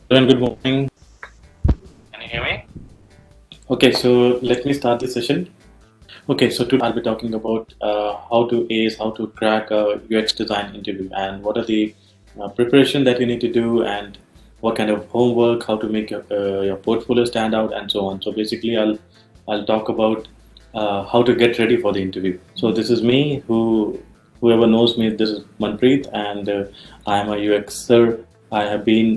And good morning. Can you hear me? Okay, so let me start the session. Okay, so today I'll be talking about how to ace, how to crack a UX design interview, and what are the preparation that you need to do, and what kind of homework, how to make your portfolio stand out, and so on. So basically, I'll talk about how to get ready for the interview. So this is me. Whoever knows me, this is Manpreet, and I am a UXer. I have been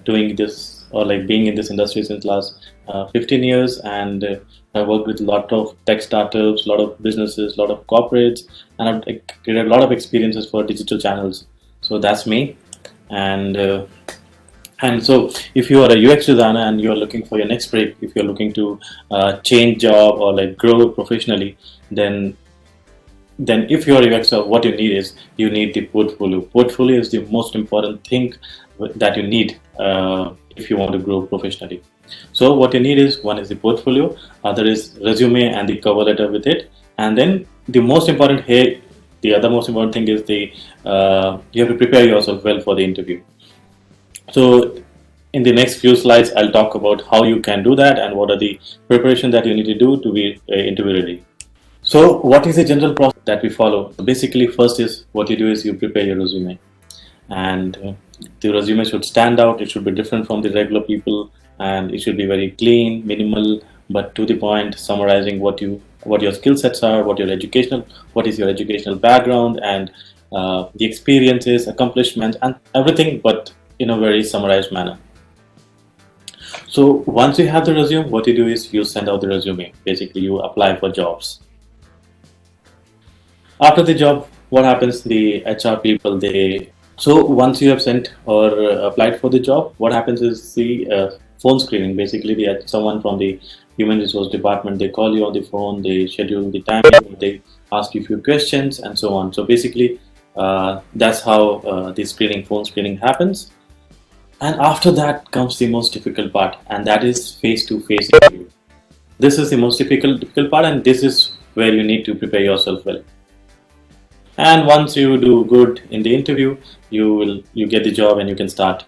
doing this or like being in this industry since last 15 years, and I worked with a lot of tech startups, a lot of businesses, a lot of corporates, and I've created a lot of experiences for digital channels. So that's me, and so if you are a UX designer and you are looking for your next break, if you're looking to change job or like grow professionally, then if you're a UXer, what you need is you need the portfolio. Portfolio is the most important thing that you need if you want to grow professionally. So what you need is, one is the portfolio, other is resume and the cover letter with it, and then the most important here, the other most important thing is the you have to prepare yourself well for the interview. So in the next few slides, I'll talk about how you can do that and what are the preparation that you need to do to be interview ready. So what is the general process that we follow? Basically, first is what you do is you prepare your resume, and the resume should stand out. It should be different from the regular people, and it should be very clean, minimal, but to the point, summarizing what your skill sets are, what is your educational background, and the experiences, accomplishments, and everything, but in a very summarized manner. So once you have the resume, what you do is you send out the resume. Basically, you apply for jobs. After the job, what happens? The HR people, they so once you have sent or applied for the job, what happens is the phone screening. Basically, someone from the human resource department, they call you on the phone, they schedule the time, they ask you a few questions, and so on. So basically, that's how the phone screening happens. And after that comes the most difficult part, and that is face-to-face interview. This is the most difficult part, and this is where you need to prepare yourself well. And once you do good in the interview, you get the job and you can start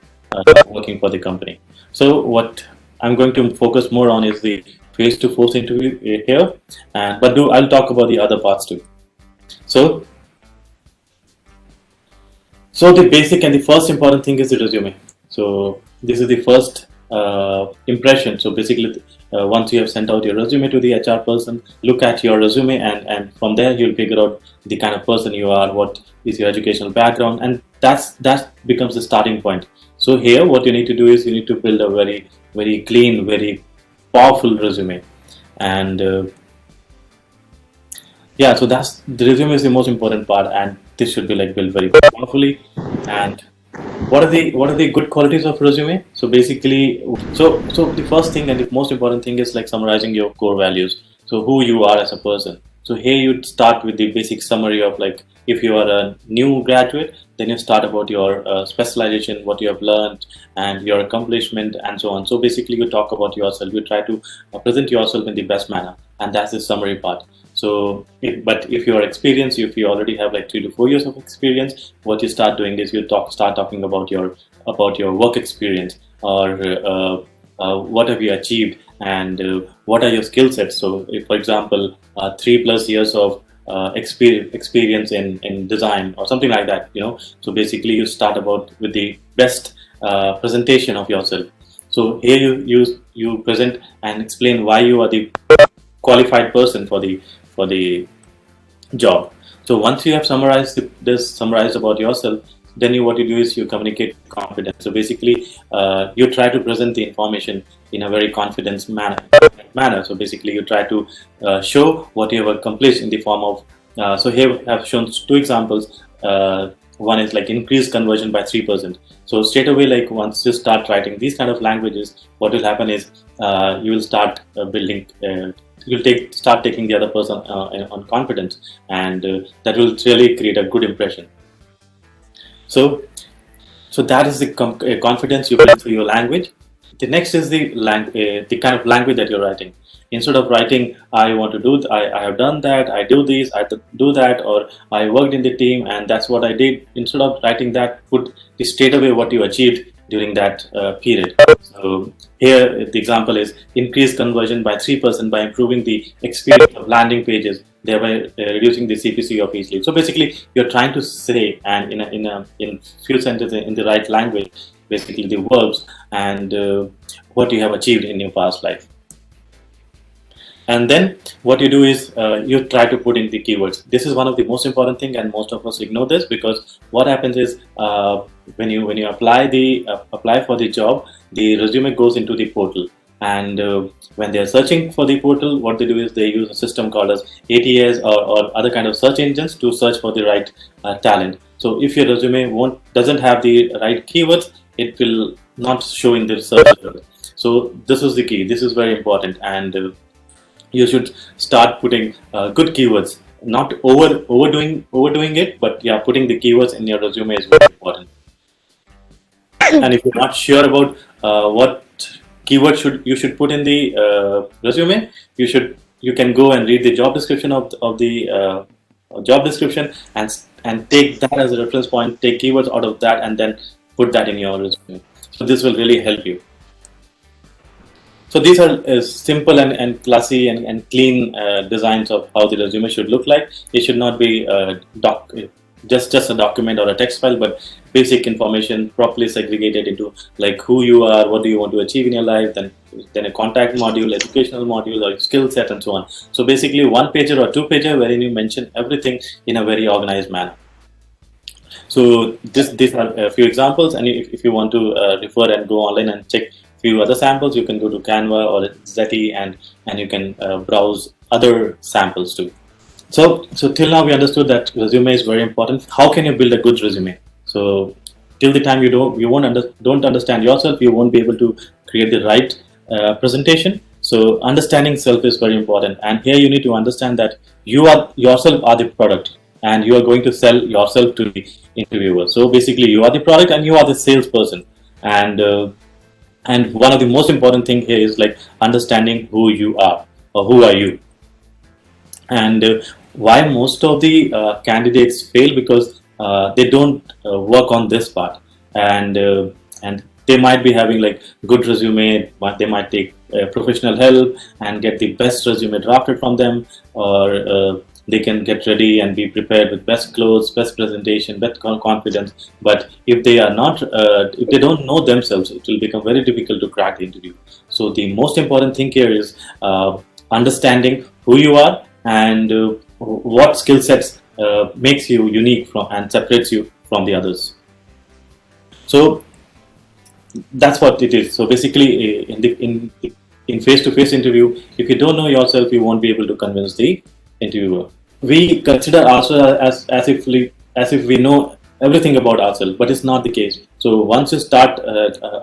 working for the company. So what I'm going to focus more on is the face-to-face interview here, and I'll talk about the other parts too. So the basic and the first important thing is the resume. So this is the first impression. So basically, once you have sent out your resume to the HR person, look at your resume, and from there you'll figure out the kind of person you are, what is your educational background, and that becomes the starting point. So here, what you need to do is you need to build a very clean, very powerful resume, and yeah, so that's the resume is the most important part, and this should be like built very powerfully. And what are the good qualities of resume? So basically, so the first thing and the most important thing is like summarizing your core values. So who you are as a person. So here you start with the basic summary of, like, if you are a new graduate, then you start about your specialization, what you have learned, and your accomplishment, and so on. So basically, you talk about yourself. You try to present yourself in the best manner, and that's the summary part. So, but if you are experienced, if you already have like 3 to 4 years of experience, what you start doing is start talking about your work experience, or what have you achieved, and what are your skill sets. So, if, for example, 3+ years of experience in design or something like that, So basically, you start about with the best presentation of yourself. So here you present and explain why you are the qualified person for the job. So once you have summarized about yourself, then what you do is you communicate confidence. So basically, you try to present the information in a very confident manner. So basically, you try to show what you have accomplished in the form of. So here I have shown 2 examples. One is like increased conversion by 3%. So straight away, like once you start writing these kind of languages, what will happen is you will start building. Start taking the other person on confidence, and that will really create a good impression. So that is the confidence you bring through your language. The next is the kind of language that you're writing. Instead of writing, I want to do, I have done that, I do this, I do that, or I worked in the team and that's what I did. Instead of writing that, put the straight away what you achieved during that period. So here the example is increase conversion by 3% by improving the experience of landing pages, thereby reducing the CPC of each lead. So basically, you're trying to say, and in few sentences in the right language, basically the verbs and what you have achieved in your past life. And then what you do is you try to put in the keywords. This is one of the most important thing, and most of us ignore this, because what happens is when you apply for the job, the resume goes into the portal, and when they are searching for the portal, what they do is they use a system called as ATS or other kind of search engines to search for the right talent. So if your resume doesn't have the right keywords, it will not show in the search result. So this is the key. This is very important, and you should start putting good keywords, not overdoing it, but yeah, putting the keywords in your resume is very important. And if you're not sure about what keyword you should put in the resume, you can go and read the job description of the job description, and take that as a reference point, take keywords out of that, and then put that in your resume. So this will really help you. So these are simple and classy and clean designs of how the resume should look like. It should not be just a document or a text file, but basic information properly segregated into like who you are, what do you want to achieve in your life, then a contact module, educational module, or skill set, and so on. So basically, one pager or two pager wherein you mention everything in a very organized manner. So these are a few examples, and if you want to refer and go online and check few other samples, you can go to Canva or Zeti, and you can browse other samples too. So till now we understood that resume is very important. How can you build a good resume? So till the time you don't understand yourself, you won't be able to create the right presentation. So understanding self is very important, and here you need to understand that yourself are the product, and you are going to sell yourself to the interviewer. So basically, you are the product and you are the salesperson, and one of the most important thing here is like understanding who you are, or who are you. And why most of the candidates fail, because they don't work on this part, and they might be having like good resume, but they might take professional help and get the best resume drafted from them, or they can get ready and be prepared with best clothes, best presentation, best confidence. But if they are not, if they don't know themselves, it will become very difficult to crack the interview. So the most important thing here is understanding who you are, and what skill sets makes you unique and separates you from the others. So that's what it is. So basically, in face-to-face interview, if you don't know yourself, you won't be able to convince the interviewer. We consider ourselves as if we know everything about ourselves, but it's not the case. So once you start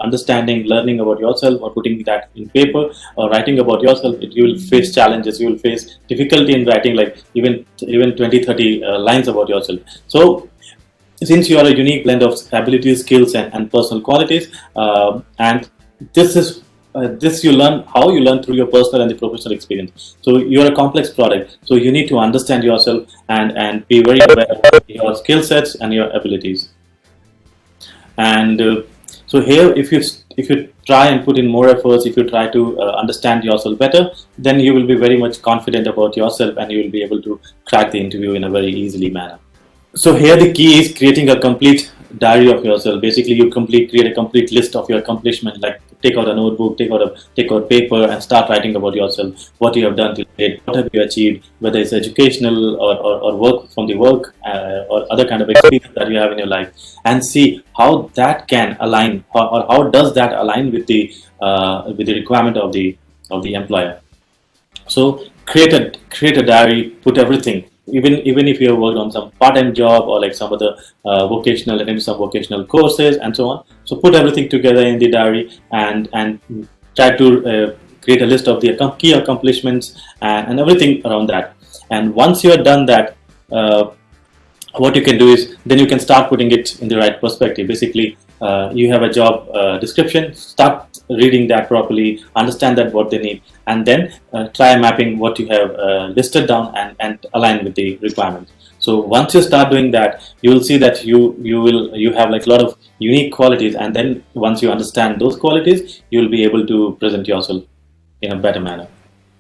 understanding, learning about yourself, or putting that in paper, or writing about yourself, you will face challenges. You will face difficulty in writing like even 20-30 lines about yourself. So since you are a unique blend of abilities, skills, and personal qualities, and this you learn through your personal and the professional experience. So you're a complex product, so you need to understand yourself and be very aware of your skill sets and your abilities. And so here, if you try and put in more efforts, if you try to understand yourself better, then you will be very much confident about yourself, and you will be able to crack the interview in a very easily manner. So here the key is creating a complete diary of yourself. Basically, you create a complete list of your accomplishments. Like take out a notebook, take out paper, and start writing about yourself. What you have done to date, what have you achieved, whether it's educational or work from the work or other kind of experience that you have in your life, and see how that can align, or how does that align with the requirement of the employer. So create a diary, put everything. Even if you have worked on some part-time job, or like some other vocational courses and so on, so put everything together in the diary, and try to create a list of the key accomplishments and everything around that. And once you have done that, what you can do is then you can start putting it in the right perspective. Basically, you have a job description, start reading that properly, understand that what they need, and then try mapping what you have listed down and align with the requirements. So once you start doing that, you will see that you have like a lot of unique qualities, and then once you understand those qualities, you will be able to present yourself in a better manner.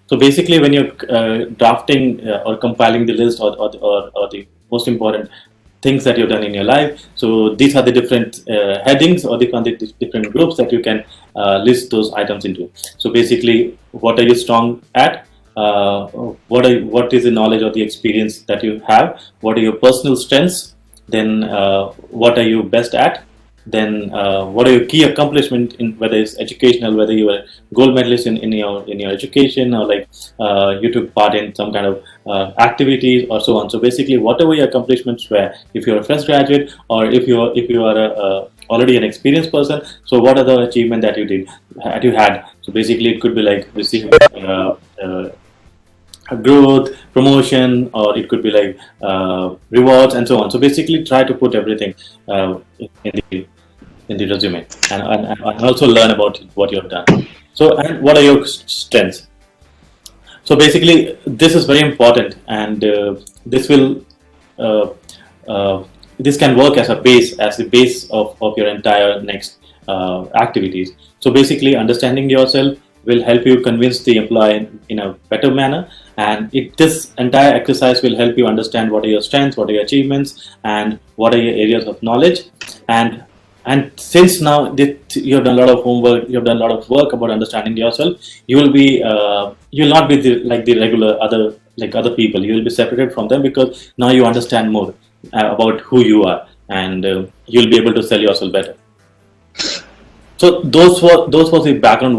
So basically, when you're drafting or compiling the list, or the most important things that you've done in your life, so these are the different headings, or the different groups that you can list those items into. So basically, what are you strong at? What is the knowledge or the experience that you have? What are your personal strengths? Then what are you best at? Then what are your key accomplishment, in whether it's educational, whether you were gold medalist in your education, or like you took part in some kind of activities or so on. So basically, whatever your accomplishments were, if you're a fresh graduate, or if you are already an experienced person, so what are the achievement that you had. So basically, it could be like receiving a growth, promotion, or it could be like rewards and so on. So basically, try to put everything in the resume, and also learn about what you have done. So, and what are your strengths? So basically, this is very important, and this will uh, this can work as the base of your entire next activities. So basically, understanding yourself will help you convince the employee in a better manner, and this entire exercise will help you understand what are your strengths, what are your achievements, and what are your areas of knowledge. And since now that you have done a lot of homework, you have done a lot of work about understanding yourself, you will not be like the regular other people. You will be separated from them, because now you understand more about who you are, and you'll be able to sell yourself better. So those were the background